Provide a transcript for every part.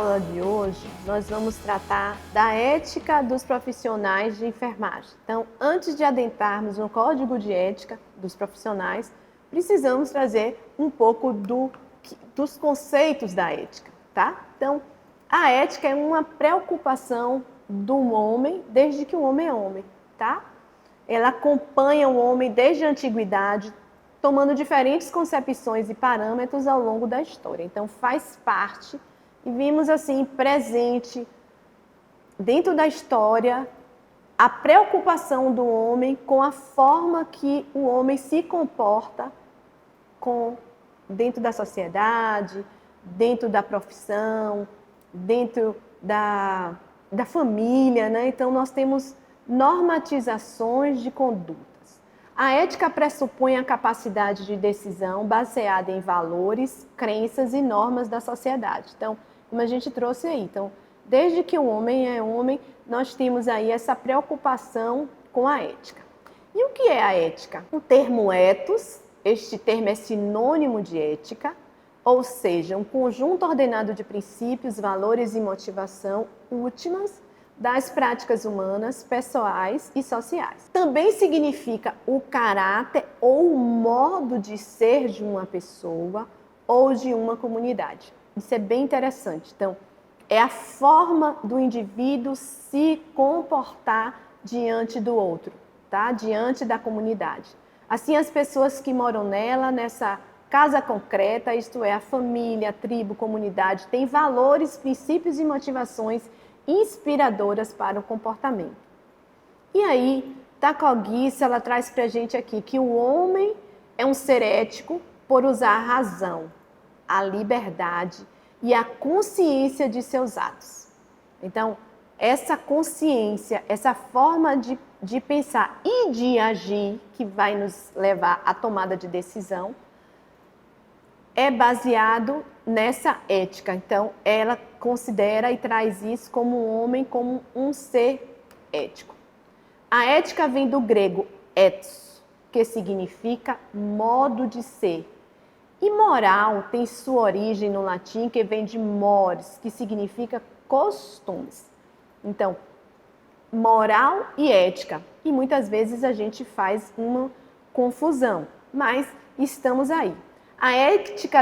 aula de hoje, nós vamos tratar da ética dos profissionais de enfermagem. Então, antes de adentrarmos no código de ética dos profissionais, precisamos trazer um pouco dos conceitos da ética, tá? Então, a ética é uma preocupação do homem desde que o homem é homem, tá? Ela acompanha o homem desde a antiguidade, tomando diferentes concepções e parâmetros ao longo da história. Então, faz parte e vimos assim presente dentro da história a preocupação do homem com a forma que o homem se comporta dentro da sociedade, dentro da profissão, dentro da família, né? Então, nós temos normatizações de condutas. A ética pressupõe a capacidade de decisão baseada em valores, crenças e normas da sociedade. Então, como a gente trouxe aí, então, desde que o homem é homem, nós temos aí essa preocupação com a ética. E o que é a ética? O termo ethos, este termo é sinônimo de ética, ou seja, um conjunto ordenado de princípios, valores e motivação últimas das práticas humanas, pessoais e sociais. Também significa o caráter ou o modo de ser de uma pessoa ou de uma comunidade. Isso é bem interessante. Então, é a forma do indivíduo se comportar diante do outro, tá? Diante da comunidade. Assim, as pessoas que moram nessa casa concreta, isto é, a família, a tribo, comunidade, têm valores, princípios e motivações inspiradoras para o comportamento. E aí, Takagi, ela traz para a gente aqui que o homem é um ser ético por usar a razão, a liberdade e a consciência de seus atos. Então, essa consciência, essa forma de pensar e de agir, que vai nos levar à tomada de decisão, é baseado nessa ética. Então, ela considera e traz isso como um homem, como um ser ético. A ética vem do grego ethos, que significa modo de ser. E moral tem sua origem no latim, que vem de mores, que significa costumes. Então, moral e ética. E muitas vezes a gente faz uma confusão, mas estamos aí. A ética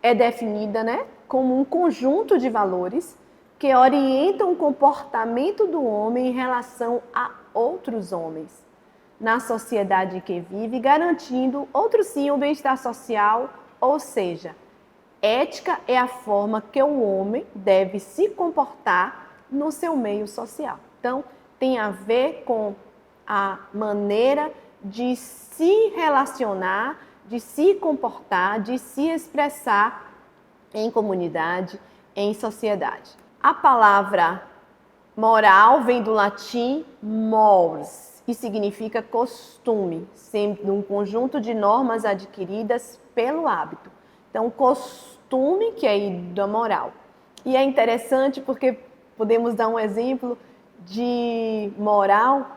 é definida, né, como um conjunto de valores que orientam o comportamento do homem em relação a outros homens na sociedade em que vive, garantindo, outro sim, o bem-estar social, ou seja, ética é a forma que o homem deve se comportar no seu meio social. Então, tem a ver com a maneira de se relacionar, de se comportar, de se expressar em comunidade, em sociedade. A palavra moral vem do latim mores, que significa costume, sempre um conjunto de normas adquiridas pelo hábito. Então, costume que é da moral. E é interessante porque podemos dar um exemplo de moral.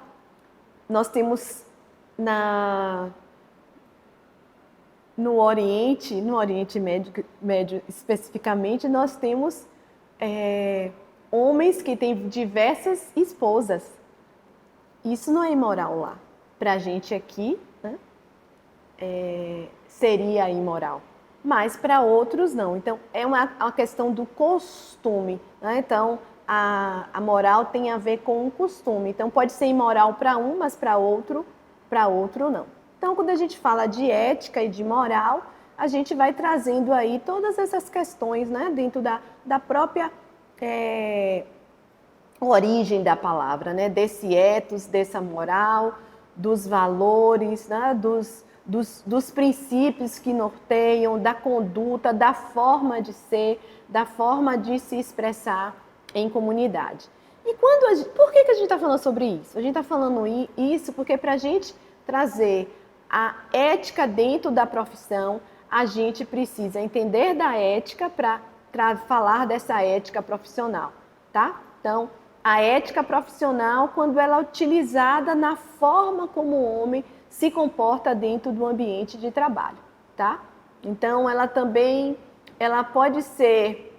Nós temos no Oriente Médio especificamente, nós temos homens que têm diversas esposas. Isso não é imoral lá. Para a gente aqui, né, seria imoral. Mas para outros não. Então, é uma questão do costume, né? Então, a moral tem a ver com o costume. Então, pode ser imoral para um, mas para outro não. Então, quando a gente fala de ética e de moral, a gente vai trazendo aí todas essas questões, né, dentro da própria origem da palavra, né, desse ethos, dessa moral, dos valores, né, dos princípios que norteiam, da conduta, da forma de ser, da forma de se expressar em comunidade. E por que a gente está falando sobre isso? A gente está falando isso porque para a gente trazer a ética dentro da profissão, a gente precisa entender da ética para falar dessa ética profissional, tá? Então, a ética profissional, quando ela é utilizada na forma como o homem se comporta dentro do ambiente de trabalho, tá? Então, ela pode ser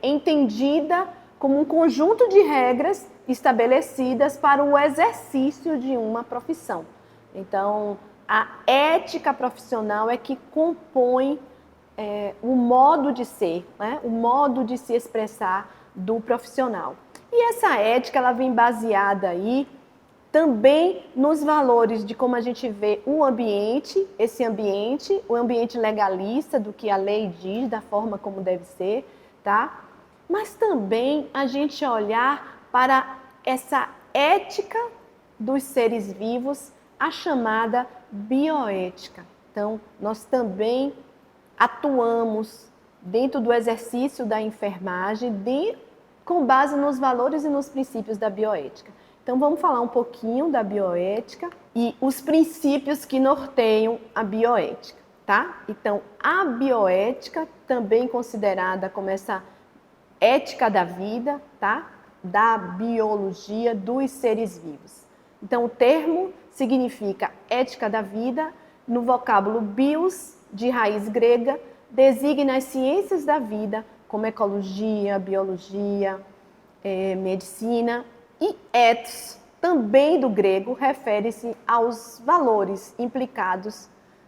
entendida como um conjunto de regras estabelecidas para o exercício de uma profissão. Então, a ética profissional é que compõe o modo de ser, né? O modo de se expressar do profissional. E essa ética, ela vem baseada aí também nos valores de como a gente vê o ambiente, o ambiente legalista, do que a lei diz, da forma como deve ser, tá? Mas também a gente olhar para essa ética dos seres vivos, a chamada bioética. Então, nós também atuamos dentro do exercício da enfermagem com base nos valores e nos princípios da bioética. Então, vamos falar um pouquinho da bioética e os princípios que norteiam a bioética, tá? Então, a bioética, também considerada como essa ética da vida, tá? Da biologia dos seres vivos. Então, o termo significa ética da vida, no vocábulo bios, de raiz grega, designa as ciências da vida, como ecologia, biologia, medicina, e ethos, também do grego, refere-se aos valores implicados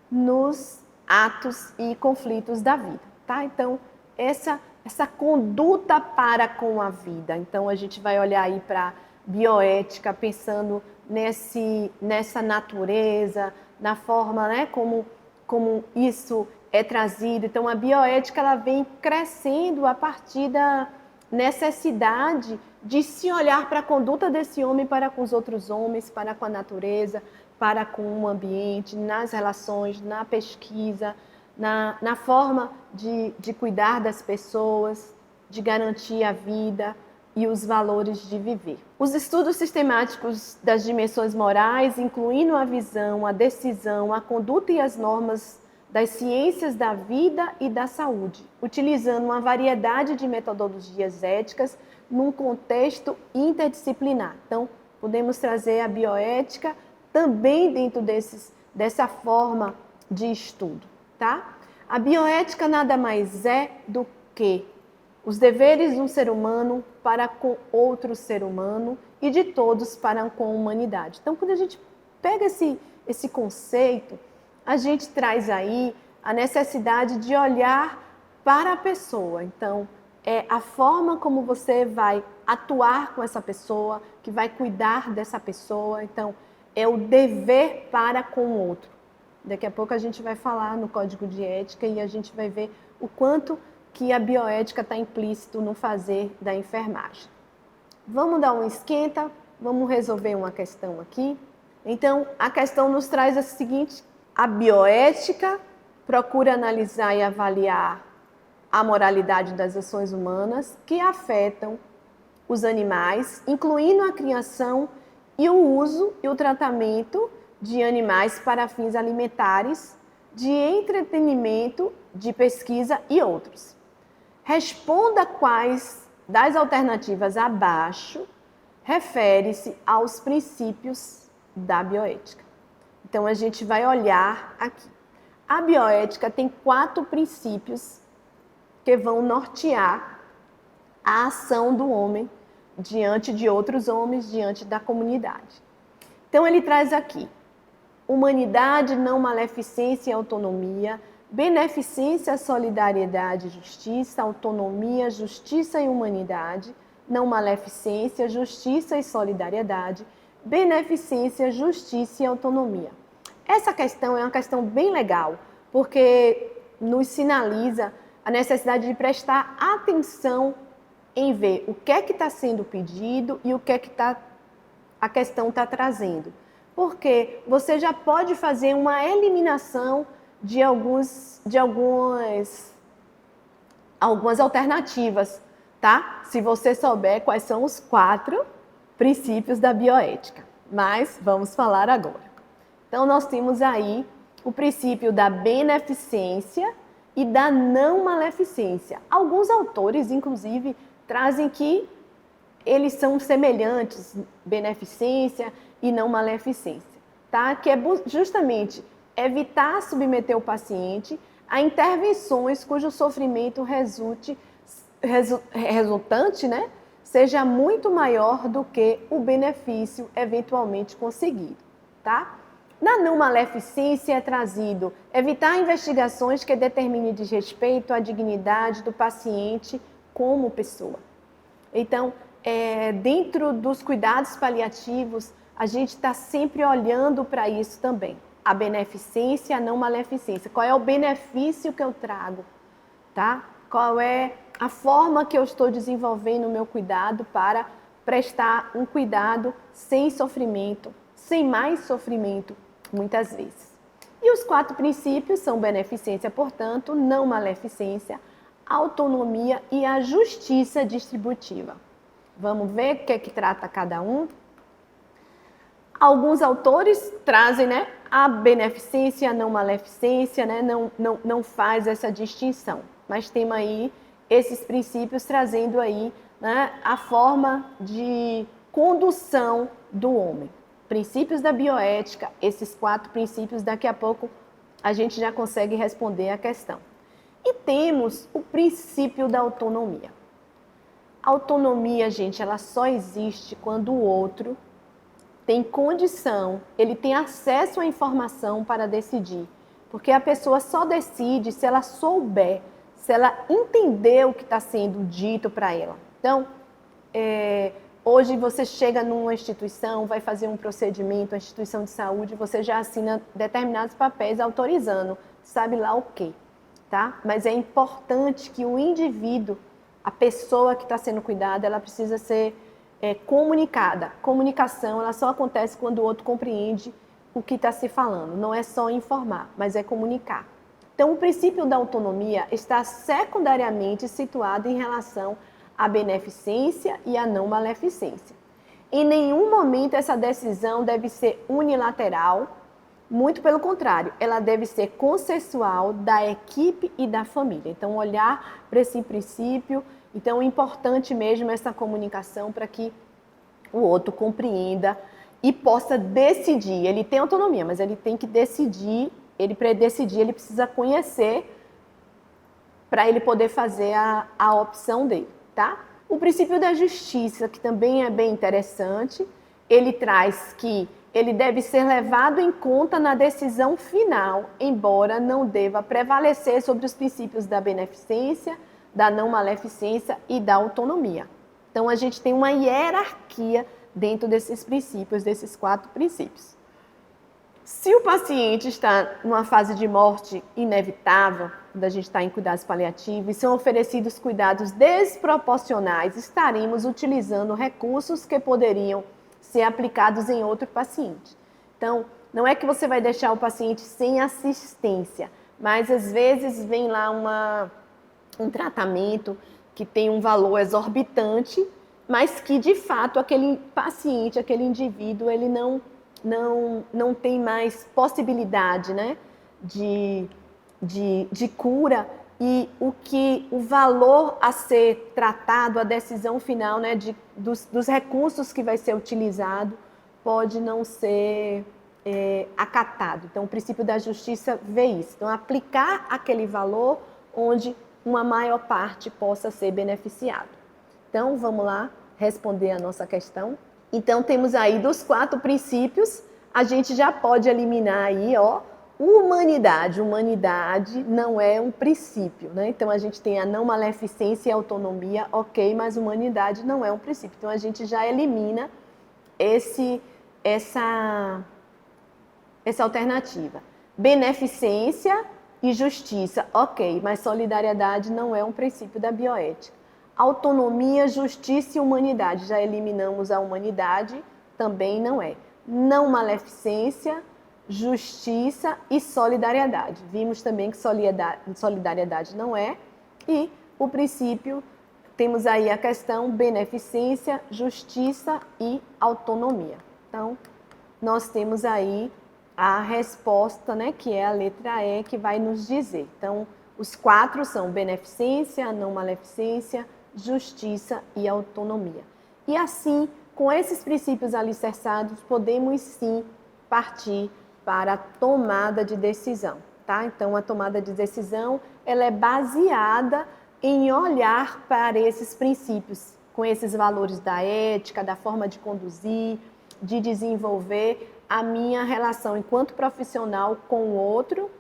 nos atos e conflitos da vida, tá? Então, essa conduta para com a vida. Então, a gente vai olhar aí para bioética, pensando nessa natureza, na forma, né, como isso é trazido. Então, a bioética, ela vem crescendo a partir da necessidade de se olhar para a conduta desse homem para com os outros homens, para com a natureza, para com o ambiente, nas relações, na pesquisa, na forma de cuidar das pessoas, de garantir a vida e os valores de viver. Os estudos sistemáticos das dimensões morais, incluindo a visão, a decisão, a conduta e as normas das ciências da vida e da saúde, utilizando uma variedade de metodologias éticas num contexto interdisciplinar. Então, podemos trazer a bioética também dentro dessa forma de estudo, tá? A bioética nada mais é do que os deveres de um ser humano para com outro ser humano e de todos para com a humanidade. Então, quando a gente pega esse conceito, a gente traz aí a necessidade de olhar para a pessoa. Então, é a forma como você vai atuar com essa pessoa, que vai cuidar dessa pessoa. Então, é o dever para com o outro. Daqui a pouco a gente vai falar no Código de Ética e a gente vai ver o quanto que a bioética está implícito no fazer da enfermagem. Vamos dar um esquenta, vamos resolver uma questão aqui. Então, a questão nos traz a seguinte: a bioética procura analisar e avaliar a moralidade das ações humanas que afetam os animais, incluindo a criação e o uso e o tratamento de animais para fins alimentares, de entretenimento, de pesquisa e outros. Responda quais das alternativas abaixo refere-se aos princípios da bioética. Então, a gente vai olhar aqui. A bioética tem 4 princípios que vão nortear a ação do homem diante de outros homens, diante da comunidade. Então, ele traz aqui: humanidade, não maleficência e autonomia, beneficência, solidariedade, justiça, autonomia, justiça e humanidade, não maleficência, justiça e solidariedade, beneficência, justiça e autonomia. Essa questão é uma questão bem legal, porque nos sinaliza a necessidade de prestar atenção em ver o que é que está sendo pedido e o que é que a questão está trazendo. Porque você já pode fazer uma eliminação de algumas alternativas, tá? Se você souber quais são os 4 princípios da bioética. Mas vamos falar agora. Então, nós temos aí o princípio da beneficência e da não maleficência. Alguns autores, inclusive, trazem que eles são semelhantes, beneficência e não maleficência, tá? Que é justamente evitar submeter o paciente a intervenções cujo sofrimento resulte resultante, né, seja muito maior do que o benefício eventualmente conseguido, tá? Na não maleficência é trazido evitar investigações que determinem desrespeito à dignidade do paciente como pessoa. Então, dentro dos cuidados paliativos, a gente está sempre olhando para isso também. A beneficência, a não maleficência. Qual é o benefício que eu trago, tá? Qual é a forma que eu estou desenvolvendo o meu cuidado para prestar um cuidado sem sofrimento, sem mais sofrimento, muitas vezes. E os 4 princípios são beneficência, portanto, não maleficência, autonomia e a justiça distributiva. Vamos ver o que é que trata cada um? Alguns autores trazem, né, a beneficência, a não maleficência, né, não faz essa distinção. Mas tem aí esses princípios trazendo aí, né, a forma de condução do homem. Princípios da bioética, esses 4 princípios, daqui a pouco a gente já consegue responder a questão. E temos o princípio da autonomia. A autonomia, gente, ela só existe quando o outro tem condição, ele tem acesso à informação para decidir. Porque a pessoa só decide se ela souber, se ela entender o que está sendo dito para ela. Então, hoje você chega numa instituição, vai fazer um procedimento, uma instituição de saúde, você já assina determinados papéis autorizando, sabe lá o quê, tá? Mas é importante que o indivíduo, a pessoa que está sendo cuidada, ela precisa ser comunicada. Comunicação, ela só acontece quando o outro compreende o que está se falando. Não é só informar, mas é comunicar. Então, o princípio da autonomia está secundariamente situado em relação à beneficência e à não maleficência. Em nenhum momento essa decisão deve ser unilateral, muito pelo contrário, ela deve ser consensual da equipe e da família. Então, olhar para esse princípio. Então, é importante mesmo essa comunicação para que o outro compreenda e possa decidir. Ele tem autonomia, mas ele tem que decidir. Para decidir, ele precisa conhecer para ele poder fazer a opção dele, tá? O princípio da justiça, que também é bem interessante, ele traz que ele deve ser levado em conta na decisão final, embora não deva prevalecer sobre os princípios da beneficência, da não maleficência e da autonomia. Então, a gente tem uma hierarquia dentro desses princípios, desses 4 princípios. Se o paciente está numa fase de morte inevitável, quando a gente está em cuidados paliativos, e são oferecidos cuidados desproporcionais, estaremos utilizando recursos que poderiam ser aplicados em outro paciente. Então, não é que você vai deixar o paciente sem assistência, mas às vezes vem lá um tratamento que tem um valor exorbitante, mas que de fato aquele paciente, aquele indivíduo, ele não tem mais possibilidade, né, de cura, e o valor a ser tratado, a decisão final, né, dos recursos que vai ser utilizado, pode não ser acatado. Então, o princípio da justiça vê isso. Então, aplicar aquele valor onde uma maior parte possa ser beneficiado. Então, vamos lá responder a nossa questão. Então, temos aí dos 4 princípios, a gente já pode eliminar aí, ó, humanidade. Humanidade não é um princípio, né? Então, a gente tem a não maleficência e a autonomia, ok, mas humanidade não é um princípio. Então, a gente já elimina essa alternativa. Beneficência e justiça, ok, mas solidariedade não é um princípio da bioética. Autonomia, justiça e humanidade, já eliminamos a humanidade, também não é. Não maleficência, justiça e solidariedade. Vimos também que solidariedade não é. E o princípio, temos aí a questão beneficência, justiça e autonomia. Então, nós temos aí a resposta, né, que é a letra E, que vai nos dizer. Então, os 4 são beneficência, não maleficência, justiça e autonomia. E assim, com esses princípios alicerçados, podemos sim partir para a tomada de decisão, tá? Então, a tomada de decisão, ela é baseada em olhar para esses princípios, com esses valores da ética, da forma de conduzir, de desenvolver a minha relação enquanto profissional com o outro,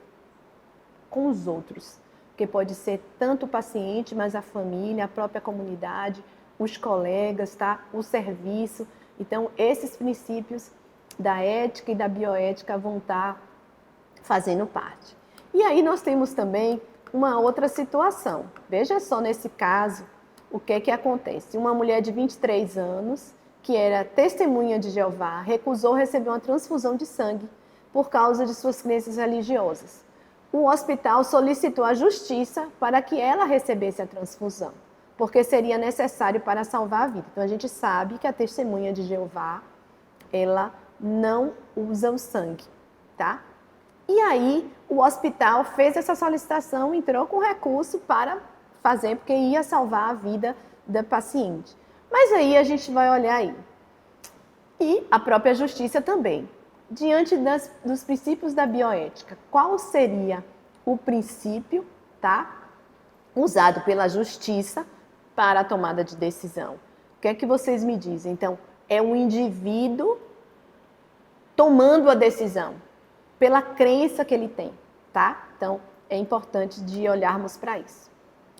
com os outros. Porque pode ser tanto o paciente, mas a família, a própria comunidade, os colegas, tá? O serviço. Então, esses princípios da ética e da bioética vão estar fazendo parte. E aí nós temos também uma outra situação. Veja só nesse caso o que é que acontece. Uma mulher de 23 anos, que era testemunha de Jeová, recusou receber uma transfusão de sangue por causa de suas crenças religiosas. O hospital solicitou a justiça para que ela recebesse a transfusão, porque seria necessário para salvar a vida. Então a gente sabe que a testemunha de Jeová, ela não usa o sangue, tá? E aí o hospital fez essa solicitação, entrou com recurso para fazer, porque ia salvar a vida da paciente. Mas aí a gente vai olhar aí. E a própria justiça também. Diante dos princípios da bioética, qual seria o princípio, tá, usado pela justiça para a tomada de decisão? O que é que vocês me dizem? Então, é um indivíduo tomando a decisão pela crença que ele tem, tá? Então, é importante de olharmos para isso.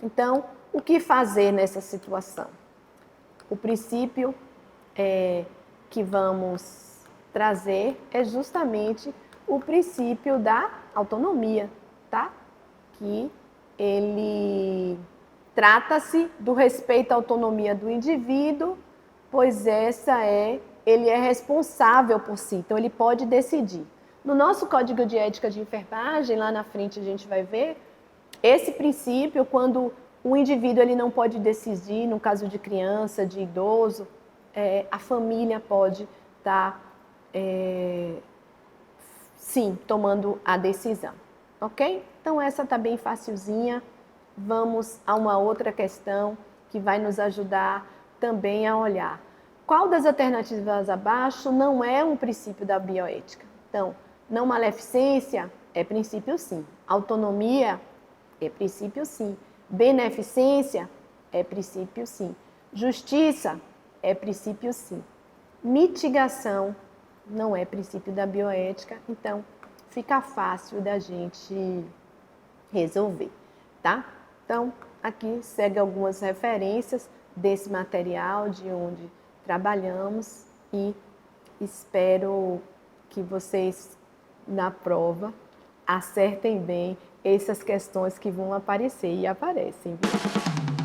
Então, o que fazer nessa situação? O princípio que vamos trazer é justamente o princípio da autonomia, tá? Que ele trata-se do respeito à autonomia do indivíduo, pois ele é responsável por si, então ele pode decidir. No nosso Código de Ética de Enfermagem, lá na frente a gente vai ver esse princípio, quando o indivíduo ele não pode decidir, no caso de criança, de idoso, a família pode estar, sim, tomando a decisão, ok? Então essa está bem facilzinha. Vamos a uma outra questão que vai nos ajudar também a olhar. Qual das alternativas abaixo não é um princípio da bioética? Então, não maleficência é princípio sim. Autonomia é princípio sim. Beneficência é princípio sim. Justiça é princípio sim. Mitigação não é princípio da bioética, então fica fácil da gente resolver, tá? Então, aqui segue algumas referências desse material, de onde trabalhamos, e espero que vocês, na prova, acertem bem essas questões que vão aparecer e aparecem, viu?